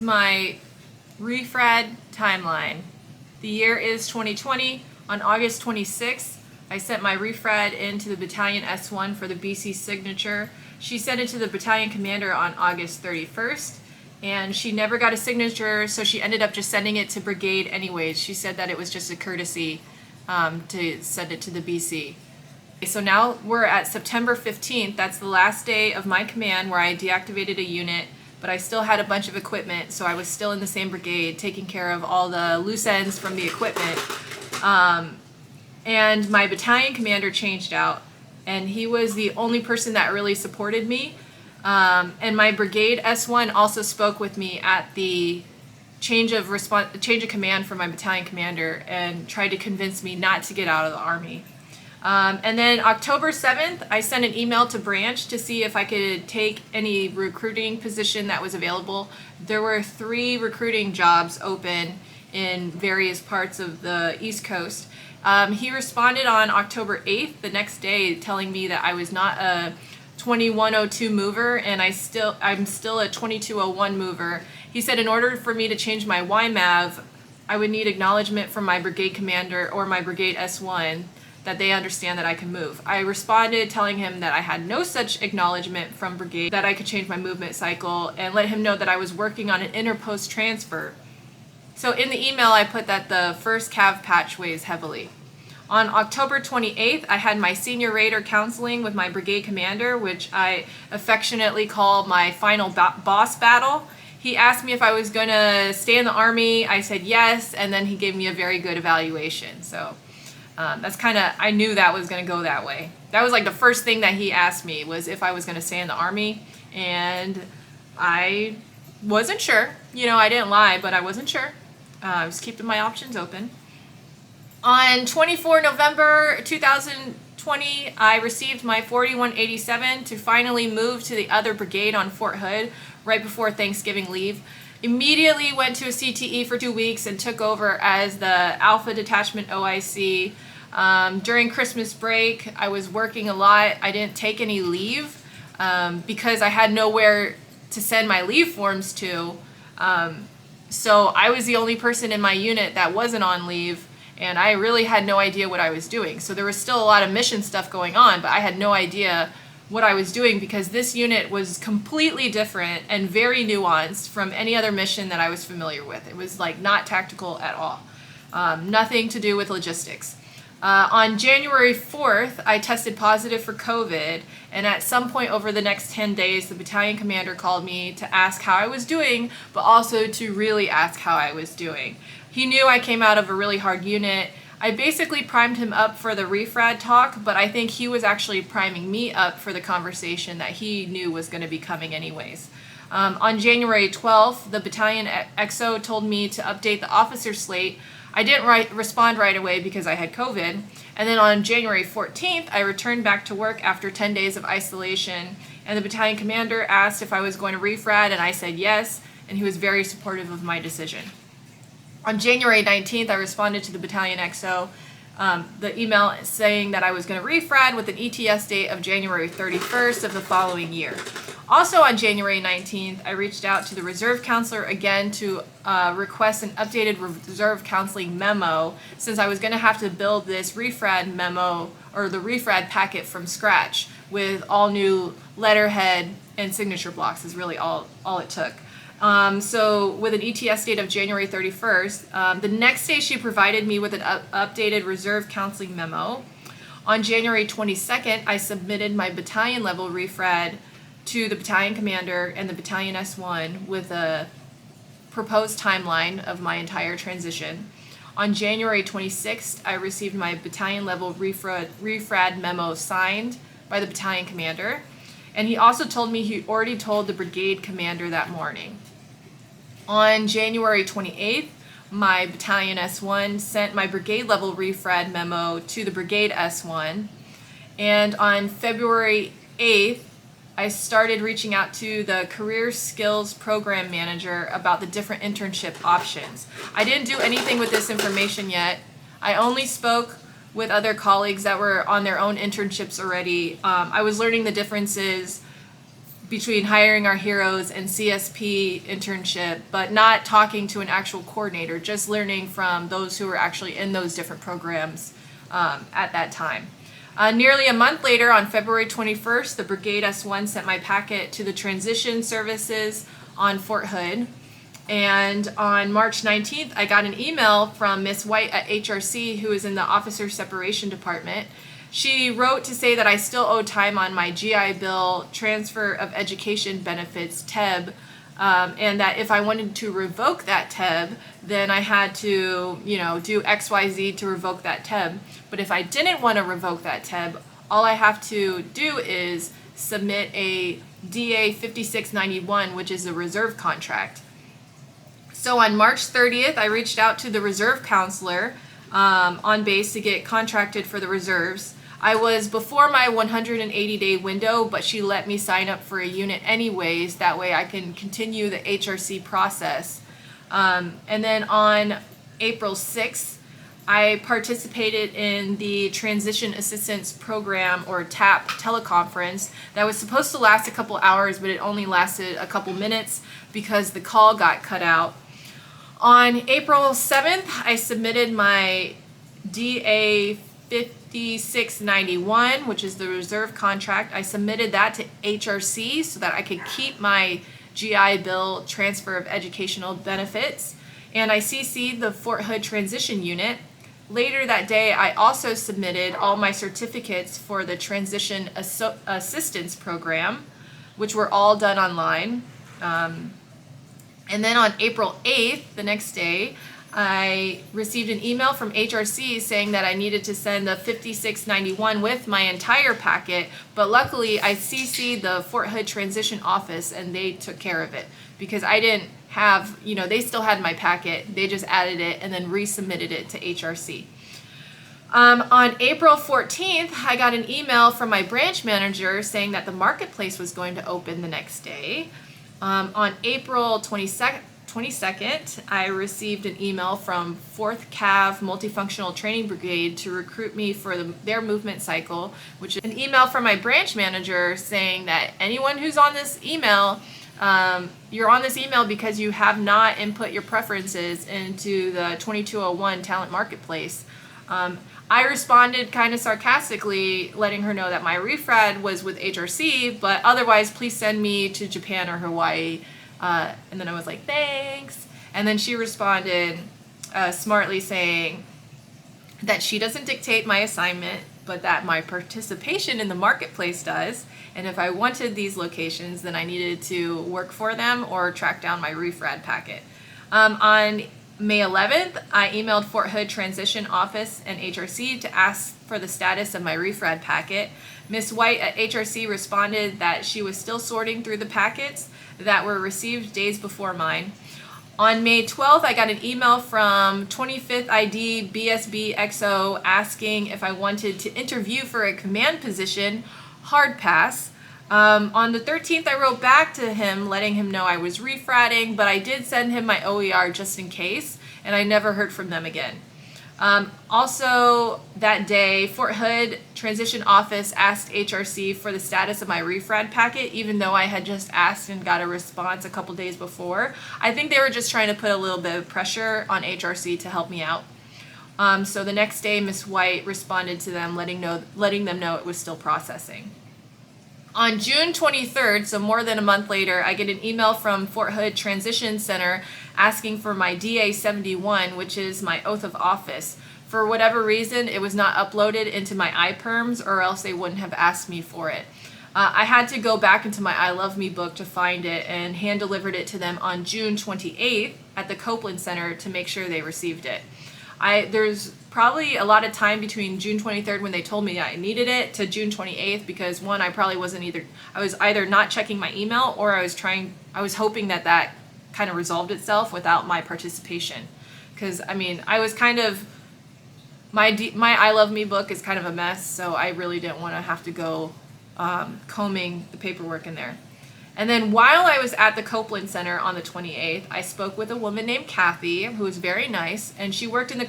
My REFRAD timeline. The year is 2020. On August 26th, I sent my REFRAD into the Battalion S1 for the BC signature. She sent it to the battalion commander on August 31st, and she never got a signature, so she ended up just sending it to brigade anyways. She said that it was just a courtesy to send it to the BC. So now we're at September 15th. That's the last day of my command where I deactivated a unit, but I still had a bunch of equipment, so I was still in the same brigade taking care of all the loose ends from the equipment. And my battalion commander changed out, and he was the only person that really supported me. And my brigade S1 also spoke with me at the change of command for my battalion commander and tried to convince me not to get out of the Army. And then October 7th, I sent an email to Branch to see if I could take any recruiting position that was available. There were 3 recruiting jobs open in various parts of the East Coast. He responded on October 8th, the next day, telling me that I was not a 2102 mover and I'm still a 2201 mover. He said in order for me to change my YMAV, I would need acknowledgement from my brigade commander or my brigade S1 that they understand that I can move. I responded telling him that I had no such acknowledgement from brigade that I could change my movement cycle, and let him know that I was working on an interpost transfer. So in the email I put that the first cav patch weighs heavily. On October 28th, I had my senior raider counseling with my brigade commander, which I affectionately call my final boss battle. He asked me if I was gonna stay in the Army. I said yes, and then he gave me a very good evaluation. So that's kind of, I knew that was going to go that way. That was like the first thing that he asked me was if I was going to stay in the Army, and I wasn't sure. You know, I didn't lie, but I wasn't sure. I was keeping my options open. On 24 November 2020, I received my 4187 to finally move to the other brigade on Fort Hood right before Thanksgiving leave. Immediately went to a CTE for 2 weeks and took over as the Alpha Detachment OIC. During Christmas break, I was working a lot. I didn't take any leave because I had nowhere to send my leave forms to. So I was the only person in my unit that wasn't on leave, and I really had no idea what I was doing. So there was still a lot of mission stuff going on, but I had no idea what I was doing because this unit was completely different and very nuanced from any other mission that I was familiar with. It was like not tactical at all. Nothing to do with logistics. On January 4th, I tested positive for COVID, and at some point over the next 10 days, the battalion commander called me to ask how I was doing, but also to really ask how I was doing. He knew I came out of a really hard unit. I basically primed him up for the REFRAD talk, but I think he was actually priming me up for the conversation that he knew was going to be coming anyways. On January 12th, the battalion XO told me to update the officer slate. I didn't respond right away because I had COVID. And then on January 14th, I returned back to work after 10 days of isolation, and the battalion commander asked if I was going to REFRAD, and I said yes, and he was very supportive of my decision. On January 19th, I responded to the battalion XO, the email saying that I was going to REFRAD with an ETS date of January 31st of the following year. Also on January 19th, I reached out to the reserve counselor again to request an updated reserve counseling memo, since I was going to have to build this REFRAD memo or the REFRAD packet from scratch with all new letterhead and signature blocks is really all it took. So with an ETS date of January 31st, the next day she provided me with an updated reserve counseling memo. On January 22nd, I submitted my battalion level REFRAD to the battalion commander and the battalion S1 with a proposed timeline of my entire transition. On January 26th, I received my battalion level REFRAD memo signed by the battalion commander, and he also told me he already told the brigade commander that morning. On January 28th, my battalion S1 sent my brigade level REFRAD memo to the brigade S1, and on February 8th, I started reaching out to the Career Skills Program Manager about the different internship options. I didn't do anything with this information yet. I only spoke with other colleagues that were on their own internships already. I was learning the differences between hiring our heroes and CSP internship, but not talking to an actual coordinator, just learning from those who were actually in those different programs at that time. Nearly a month later, on February 21st, the Brigade S1 sent my packet to the transition services on Fort Hood. And on March 19th, I got an email from Miss White at HRC, who is in the Officer Separation Department. She wrote to say that I still owe time on my GI Bill Transfer of Education Benefits, TEB, and that if I wanted to revoke that TEB, then I had to, do XYZ to revoke that TEB. But if I didn't want to revoke that TEB, all I have to do is submit a DA 5691, which is a reserve contract. So on March 30th, I reached out to the reserve counselor on base to get contracted for the reserves. I was before my 180-day window, but she let me sign up for a unit anyways. That way I can continue the HRC process. And then on April 6th, I participated in the Transition Assistance Program, or TAP, teleconference that was supposed to last a couple hours, but it only lasted a couple minutes because the call got cut out. On April 7th, I submitted my DA 5691, which is the reserve contract. I submitted that to HRC so that I could keep my GI Bill Transfer of Educational Benefits, and I CC'd the Fort Hood Transition Unit. Later that day, I also submitted all my certificates for the Transition Assistance Program, which were all done online. And then on April 8th, the next day, I received an email from HRC saying that I needed to send the 5691 with my entire packet, but luckily I CC'd the Fort Hood Transition Office and they took care of it because I didn't have, they still had my packet. They just added it and then resubmitted it to HRC. On April 14th, I got an email from my branch manager saying that the marketplace was going to open the next day. On April 22nd, I received an email from 4th Cav Multifunctional Training Brigade to recruit me for their movement cycle, which is an email from my branch manager saying that anyone who's on this email, you're on this email because you have not input your preferences into the 2201 talent marketplace. I responded kind of sarcastically, letting her know that my REFRAD was with HRC, but otherwise please send me to Japan or Hawaii. And then I was like, thanks. And then she responded smartly saying that she doesn't dictate my assignment, but that my participation in the marketplace does. And if I wanted these locations, then I needed to work for them or track down my REFRAD packet. On May 11th, I emailed Fort Hood Transition Office and HRC to ask for the status of my REFRAD packet. Ms. White at HRC responded that she was still sorting through the packets that were received days before mine. On May 12th, I got an email from 25th ID BSB XO asking if I wanted to interview for a command position, hard pass. On the 13th, I wrote back to him letting him know I was refradding, but I did send him my OER just in case, and I never heard from them again. Also that day, Fort Hood Transition Office asked HRC for the status of my REFRAD packet, even though I had just asked and got a response a couple days before. I think they were just trying to put a little bit of pressure on HRC to help me out. So the next day, Ms. White responded to them, letting them know it was still processing. On June 23rd, so more than a month later, I get an email from Fort Hood Transition Center asking for my DA-71, which is my oath of office. For whatever reason, it was not uploaded into my iPerms, or else they wouldn't have asked me for it. I had to go back into my I Love Me book to find it and hand-delivered it to them on June 28th at the Copeland Center to make sure they received it. There's probably a lot of time between June 23rd when they told me I needed it to June 28th because one, I was either not checking my email or I was hoping that kind of resolved itself without my participation. Because I was kind of, my I Love Me book is kind of a mess, so I really didn't want to have to go combing the paperwork in there. And then while I was at the Copeland Center on the 28th, I spoke with a woman named Kathy, who was very nice, and she worked in the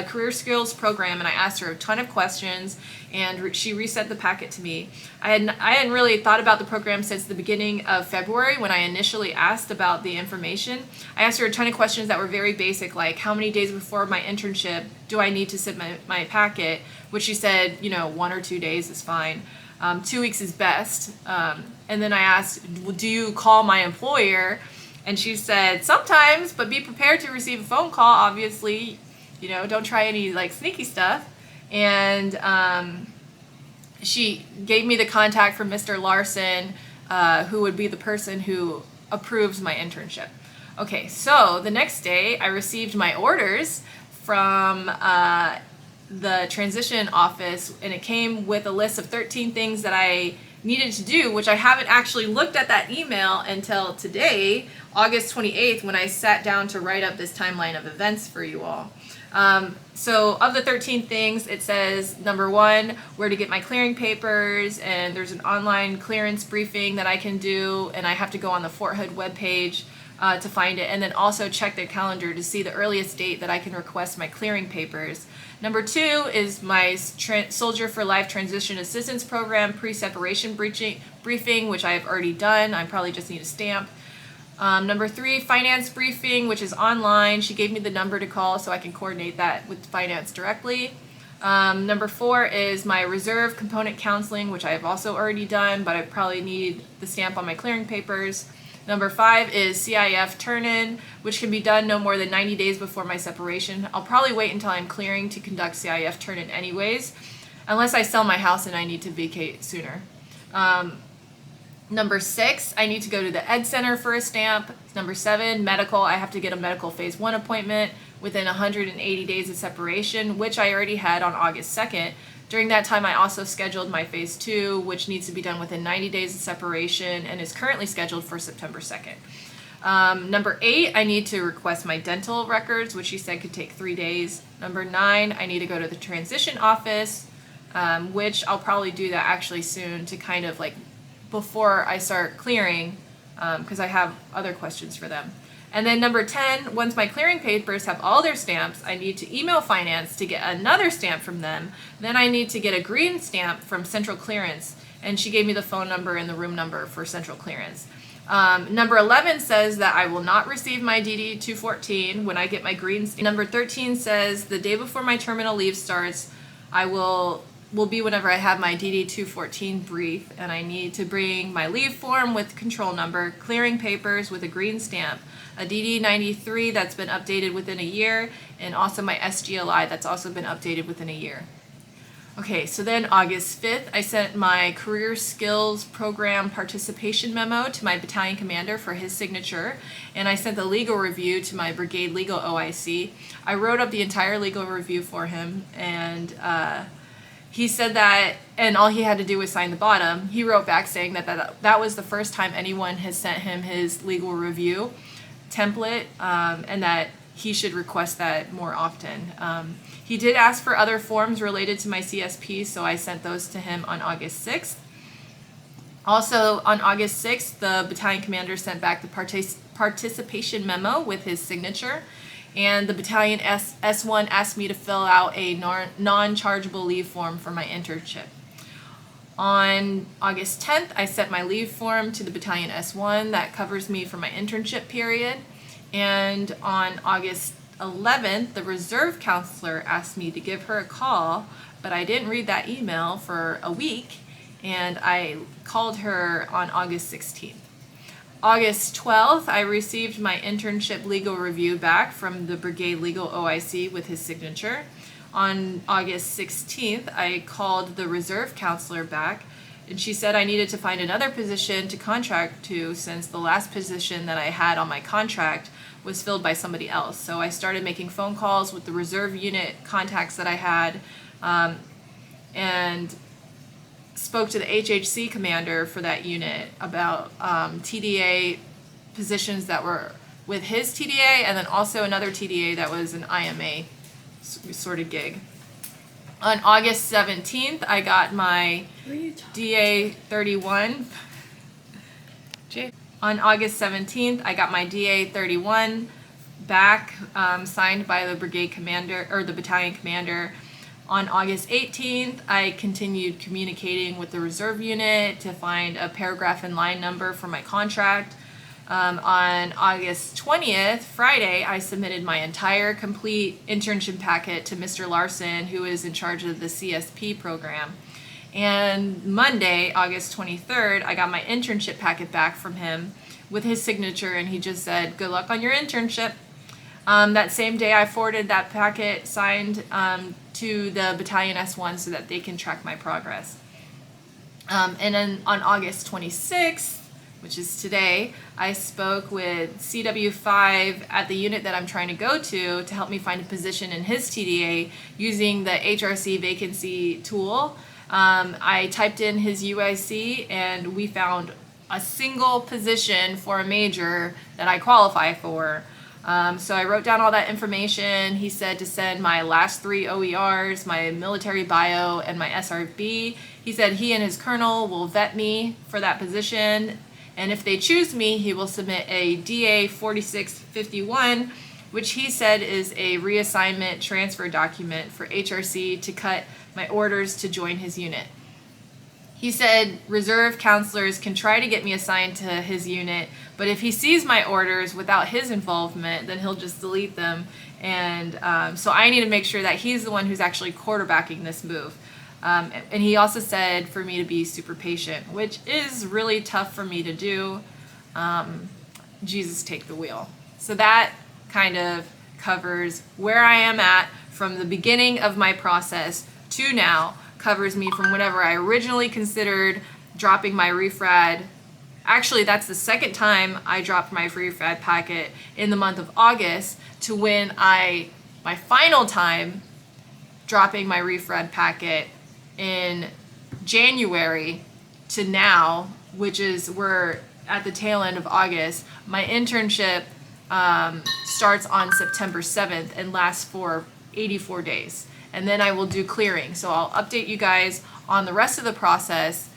career skills program, and I asked her a ton of questions, and she resent the packet to me. I hadn't really thought about the program since the beginning of February when I initially asked about the information. I asked her a ton of questions that were very basic, like how many days before my internship do I need to submit my packet, which she said, 1 or 2 days is fine. 2 weeks is best. And then I asked, well, do you call my employer? And she said, sometimes, but be prepared to receive a phone call, obviously. Don't try any sneaky stuff. And she gave me the contact from Mr. Larson, who would be the person who approves my internship. Okay, so the next day I received my orders from the transition office, and it came with a list of 13 things that I needed to do, which I haven't actually looked at that email until today, August 28th, when I sat down to write up this timeline of events for you all. So of the 13 things, it says, number 1, where to get my clearing papers, and there's an online clearance briefing that I can do, and I have to go on the Fort Hood webpage to find it, and then also check their calendar to see the earliest date that I can request my clearing papers. Number 2 is my Soldier for Life Transition Assistance Program pre-separation briefing, which I have already done. I probably just need a stamp. Number 3, finance briefing, which is online. She gave me the number to call so I can coordinate that with finance directly. Number 4 is my reserve component counseling, which I have also already done, but I probably need the stamp on my clearing papers. Number 5 is CIF turn-in, which can be done no more than 90 days before my separation. I'll probably wait until I'm clearing to conduct CIF turn-in anyways, unless I sell my house and I need to vacate sooner. Number 6, I need to go to the Ed Center for a stamp. Number 7, medical. I have to get a medical phase 1 appointment within 180 days of separation, which I already had on August 2nd. During that time, I also scheduled my phase 2, which needs to be done within 90 days of separation and is currently scheduled for September 2nd. Number 8, I need to request my dental records, which she said could take 3 days. Number 9, I need to go to the transition office, which I'll probably do that actually soon to kind of before I start clearing, because I have other questions for them. And then number 10, once my clearing papers have all their stamps, I need to email finance to get another stamp from them. Then I need to get a green stamp from Central Clearance, and she gave me the phone number and the room number for Central Clearance. Number 11 says that I will not receive my DD 214 when I get my green stamp. Number 13 says the day before my terminal leave starts, I will be whenever I have my DD 214 brief, and I need to bring my leave form with control number, clearing papers with a green stamp, a DD 93 that's been updated within a year, and also my SGLI that's also been updated within a year. Okay, so then August 5th, I sent my career skills program participation memo to my battalion commander for his signature, and I sent the legal review to my brigade legal OIC. I wrote up the entire legal review for him, and he said that, and all he had to do was sign the bottom. He wrote back saying that was the first time anyone has sent him his legal review template, and that he should request that more often. He did ask for other forms related to my CSP, so I sent those to him on August 6th. Also, on August 6th, the battalion commander sent back the participation memo with his signature, and the battalion S1 asked me to fill out a non-chargeable leave form for my internship. On August 10th, I sent my leave form to the battalion S1 that covers me for my internship period. And on August 11th, the reserve counselor asked me to give her a call, but I didn't read that email for a week, and I called her on August 16th. August 12th, I received my internship legal review back from the brigade legal OIC with his signature. On August 16th, I called the reserve counselor back, and she said I needed to find another position to contract to since the last position that I had on my contract was filled by somebody else. So I started making phone calls with the reserve unit contacts that I had, and spoke to the HHC commander for that unit about TDA positions that were with his TDA, and then also another TDA that was an IMA sort of gig. On August 17th, I got my DA 31. On August 17th, I got my DA 31 back, signed by the brigade commander or the battalion commander. On August 18th, I continued communicating with the reserve unit to find a paragraph and line number for my contract. On August 20th, Friday, I submitted my entire complete internship packet to Mr. Larson, who is in charge of the CSP program. And Monday, August 23rd, I got my internship packet back from him with his signature, and he just said, "Good luck on your internship." That same day, I forwarded that packet signed to the Battalion S1 so that they can track my progress. And then on August 26th, which is today, I spoke with CW5 at the unit that I'm trying to go to help me find a position in his TDA using the HRC vacancy tool. I typed in his UIC and we found a single position for a major that I qualify for. So I wrote down all that information. He said to send my last 3 OERs, my military bio, and my SRB. He said he and his colonel will vet me for that position, and if they choose me, he will submit a DA 4651, which he said is a reassignment transfer document for HRC to cut my orders to join his unit. He said reserve counselors can try to get me assigned to his unit, but if he sees my orders without his involvement, then he'll just delete them. And so I need to make sure that he's the one who's actually quarterbacking this move. And he also said for me to be super patient, which is really tough for me to do. Jesus, take the wheel. So that kind of covers where I am at from the beginning of my process to now. Covers me from whenever I originally considered dropping my REFRAD. Actually, that's the second time I dropped my REFRAD packet in the month of August to when my final time dropping my REFRAD packet in January to now, which is we're at the tail end of August. My internship starts on September 7th and lasts for 84 days. And then I will do clearing. So I'll update you guys on the rest of the process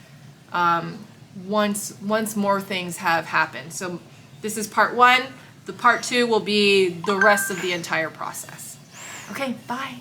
once more things have happened. So this is part 1. The part 2 will be the rest of the entire process. Okay, bye.